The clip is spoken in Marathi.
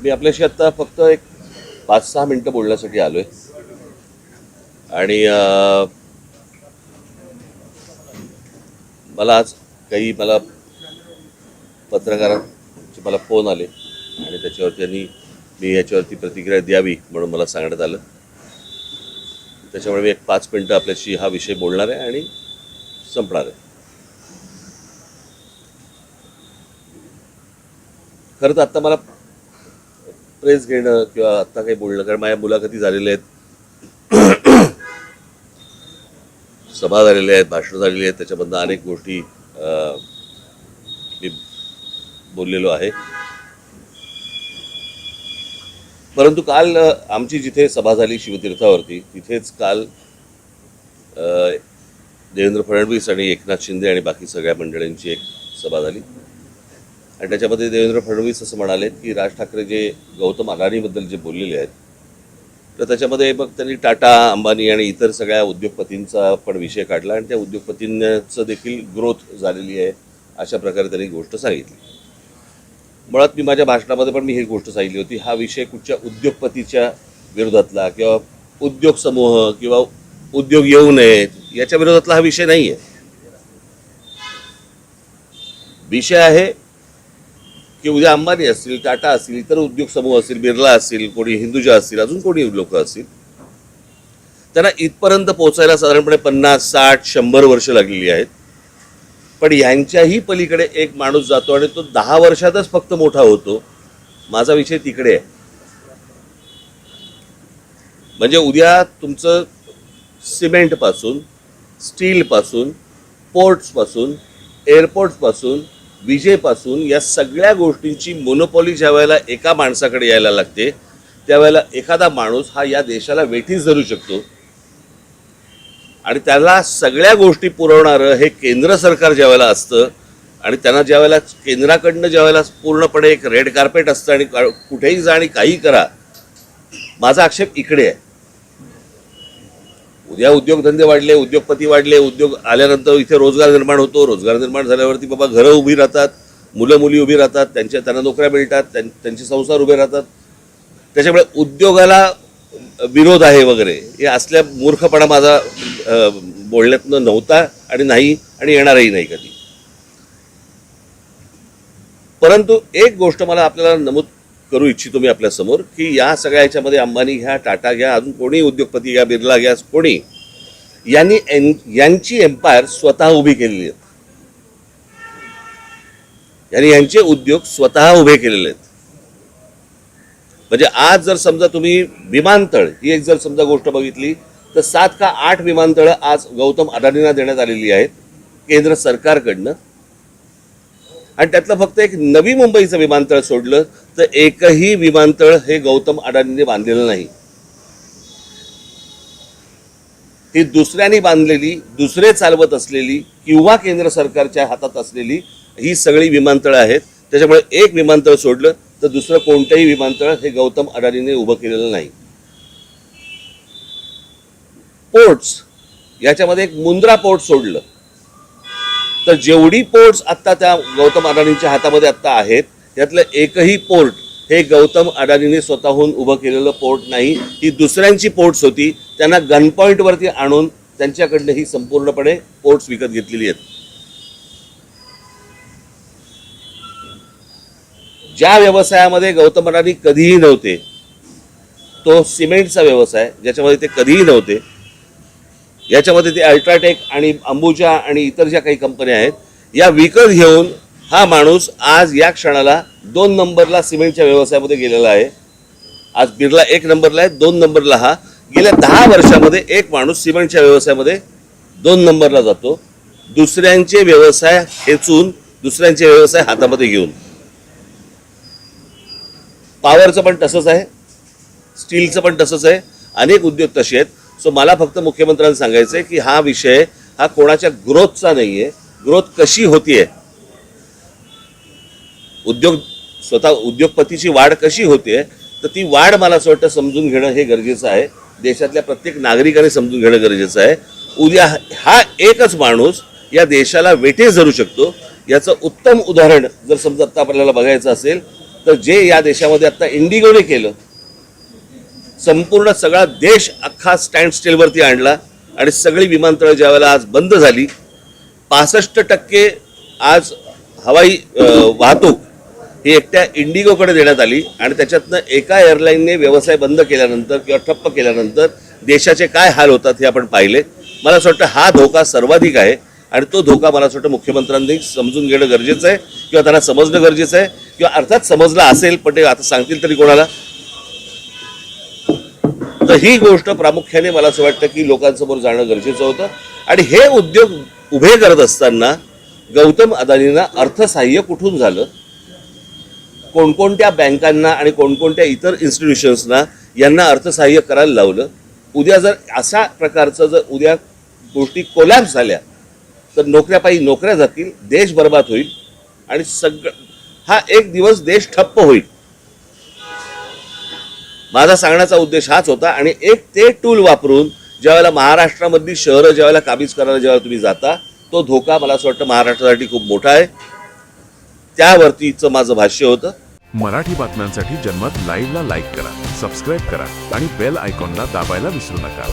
मी आपल्याशी आता फक्त एक 5-6 मिनटं बोलण्यासाठी आलोय आणि मला आज मला पत्रकारांचे मला फोन आले आणि त्याच्यावरती मी याच्यावरती प्रतिक्रिया द्यावी म्हणून मला सांगण्यात आलं. त्याच्यामुळे मी एक 5 मिनटं आपल्याशी हा विषय बोलणार आहे आणि संपणार आहे. खरं तर आत्ता मला प्रेस घेणं किंवा आत्ता काही बोलणं, कारण माझ्या मुलाखती झालेल्या आहेत, सभा झालेल्या आहेत, भाषणं झालेली आहेत, त्याच्यामधनं अनेक गोष्टी मी बोललेलो आहे. परंतु काल आमची जिथे सभा झाली शिवतीर्थावरती, तिथेच काल देवेंद्र फडणवीस आणि एकनाथ शिंदे आणि बाकी सगळ्या मंडळींची एक सभा झाली आणि त्याच्यामध्ये देवेंद्र फडणवीस असं म्हणाले की राज ठाकरे जे गौतम अदानीबद्दल जे बोललेले आहेत, तर त्याच्यामध्ये मग त्यांनी टाटा, अंबानी आणि इतर सगळ्या उद्योगपतींचा पण विषय काढला आणि त्या उद्योगपतींचं देखील ग्रोथ झालेली आहे अशा प्रकारे त्यांनी गोष्ट सांगितली. मुळात मी माझ्या भाषणामध्ये पण ही गोष्ट सांगितली होती, हा विषय कुठच्या उद्योगपतीच्या विरोधातला किंवा उद्योग समूह किंवा उद्योग येऊ नयेत याच्या विरोधातला हा विषय नाही आहे. विषय आहे की उद्या अंबानी असतील, टाटा असतील, इतर उद्योग समूह असतील, बिर्ला असतील, कोणी हिंदुजा असतील, अजून कोणी लोक असतील, त्यांना इथपर्यंत पोहोचायला साधारणपणे 50-60-100 वर्ष लागलेली आहेत. पण यांच्याही पलीकडे एक माणूस जातो आणि तो 10 वर्षातच फक्त मोठा होतो. माझा विषय तिकडे आहे. म्हणजे उद्या तुमचं सिमेंटपासून, स्टीलपासून, पोर्ट्सपासून, एअरपोर्ट्सपासून, विजेपासून या सगळ्या गोष्टींची मोनोपॉली ज्या वेळेला एका माणसाकडे यायला लागते, त्यावेळेला एखादा माणूस हा या देशाला वेठीस धरू शकतो आणि त्याला सगळ्या गोष्टी पुरवणारं हे केंद्र सरकार ज्या वेळेला असतं आणि त्यांना ज्या वेळेला केंद्राकडनं ज्या वेळेला पूर्णपणे एक रेड कार्पेट असतं आणि कुठेही जा आणि काही करा. माझा आक्षेप इकडे आहे. उद्या उद्योगधंदे वाढले, उद्योगपती वाढले, उद्योग आल्यानंतर इथे रोजगार निर्माण होतो. रोजगार निर्माण झाल्यावरती बाबा घरं उभी राहतात, मुलं मुली उभी राहतात, त्यांना नोकऱ्या मिळतात, त्यांचे संसार उभे राहतात. त्याच्यामुळे उद्योगाला विरोध आहे वगैरे हे असल्या मूर्खपणा माझा बोलण्यातनं नव्हता आणि नाही आणि येणारही नाही कधी. परंतु एक गोष्ट मला आपल्याला नमूद करू इच्छितो मी आपल्यासमोर की या सगळ्या ह्याच्यामध्ये अंबानी घ्या, टाटा घ्या, अजून कोणी उद्योगपती घ्या, बिर्ला घ्या, कोणी यांची एम्पायर स्वतः उभी केलेली आहेत. यांचे उद्योग स्वतः उभे केलेले आहेत. म्हणजे आज जर समजा तुम्ही विमानतळ ही एक जर समजा गोष्ट बघितली तर 7 का 8 विमानतळं आज गौतम अदानींना देण्यात आलेली आहेत केंद्र सरकारकडनं आणि त्यातलं फक्त एक नवी मुंबईचं विमानतळ सोडलं तर एकही विमानतळ हे गौतम अदानींनी बांधलेलं नाही. ती दुसऱ्यांनी बांधलेली, दुसरे चालवत असलेली किंवा केंद्र सरकारच्या हातात असलेली ही सगळी विमानतळं आहेत. त्याच्यामुळे एक विमानतळ सोडलं तर दुसरं कोणतंही विमानतळ हे गौतम अदानीने उभं केलेलं नाही. पोर्ट्स याच्यामध्ये एक मुंद्रा पोर्ट सोडलं तर जेवढी पोर्ट्स आत्ता त्या गौतम अदानींच्या हातामध्ये आत्ता आहेत त्यातलं एकही पोर्ट हे गौतम अदानीने स्वतःहून उभं केलेलं पोर्ट नाही. ही दुसऱ्यांची पोर्ट्स होती. त्यांना गन पॉईंटवरती आणून त्यांच्याकडनं ही संपूर्णपणे पोर्ट्स विकत घेतलेली आहेत. ज्या व्यवसायामध्ये गौतम अदानी कधीही नव्हते तो सिमेंटचा व्यवसाय, ज्याच्यामध्ये ते कधीही नव्हते, याच्यामध्ये ते अल्ट्राटेक आणि अंबुजा आणि इतर ज्या काही कंपन्या आहेत या विकत घेऊन हा माणूस आज या क्षणाला 2 नंबरला सिमेंटच्या व्यवसायामध्ये गेलेला आहे. आज बिर्ला 1 नंबरला आहे, 2 नंबरला हा. गेल्या 10 वर्षामध्ये एक माणूस सिमेंटच्या व्यवसायामध्ये 2 नंबरला जातो, दुसऱ्यांचे व्यवसाय खेचून, दुसऱ्यांचे व्यवसाय हातामध्ये घेऊन. पॉवरचं पण तसंच आहे, स्टीलचं पण तसंच आहे, अनेक उद्योग तसे आहेत. सो मला फक्त मुख्यमंत्र्यांना सांगायचं आहे की हा विषय हा कोणाच्या ग्रोथचा नाही आहे. ग्रोथ कशी होतीये, स्वतः उद्योगपतीची वाढ कशी होते तर ती वाढ मला असं वाटतं समजून घेणं हे गरजेचं आहे. देशातल्या प्रत्येक नागरिकाने समजून घेणं गरजेचं आहे. उद्या हा एकच माणूस या देशाला वेठीस धरू शकतो. याचं उत्तम उदाहरण जर समजा आता आपल्याला बघायचं असेल तर जे या देशामध्ये आता इंडिगोने केलं, संपूर्ण सगळा देश अख्खा स्टँड स्टिलवरती आणला आणि सगळी विमानतळं ज्यावेळेला आज बंद झाली, 65% आज हवाई वाहतूक ही एकट्या इंडिगोकडे देण्यात आली आणि त्याच्यातनं एका एअरलाईनने व्यवसाय बंद केल्यानंतर किंवा ठप्प केल्यानंतर देशाचे काय हाल होतात हे आपण पाहिले. मला असं वाटतं हा धोका सर्वाधिक आहे आणि तो धोका मला असं वाटतं मुख्यमंत्र्यांनी समजून घेणं गरजेचं आहे किंवा त्यांना समजणं गरजेचं आहे किंवा अर्थात समजलं असेल पण ते आता सांगतील तरी कोणाला. तर ही गोष्ट प्रामुख्याने मला असं वाटतं की लोकांसमोर जाणं गरजेचं होतं. आणि हे उद्योग उभे करत असताना गौतम अदानींना अर्थसहाय्य कुठून झालं, कोणकोणत्या बँकांना आणि कोणकोणत्या इतर इन्स्टिट्यूशन्सना यांना अर्थसहाय्य करायला लावलं. उद्या जर अशा प्रकारचं जर उद्या गोष्टी कोलॅप्स झाल्या तर नोकऱ्या जातील, देश बर्बाद होईल आणि हा एक दिवस देश ठप्प होईल. माझा सांगण्याचा उद्देश हाच होता. आणि एक ते टूल वापरून ज्यावेळेला महाराष्ट्रामधली शहरं ज्यावेळेला काबीज करायला ज्यावेळेला तुम्ही जाता, तो धोका मला असं वाटतं महाराष्ट्रासाठी खूप मोठा आहे. त्यावरतीचं माझं भाष्य होतं. मराठी बातम्यांसाठी जन्मत लाईव्हला लाईक करा, सबस्क्राईब करा आणि बेल आयकॉनला दाबायला विसरू नका.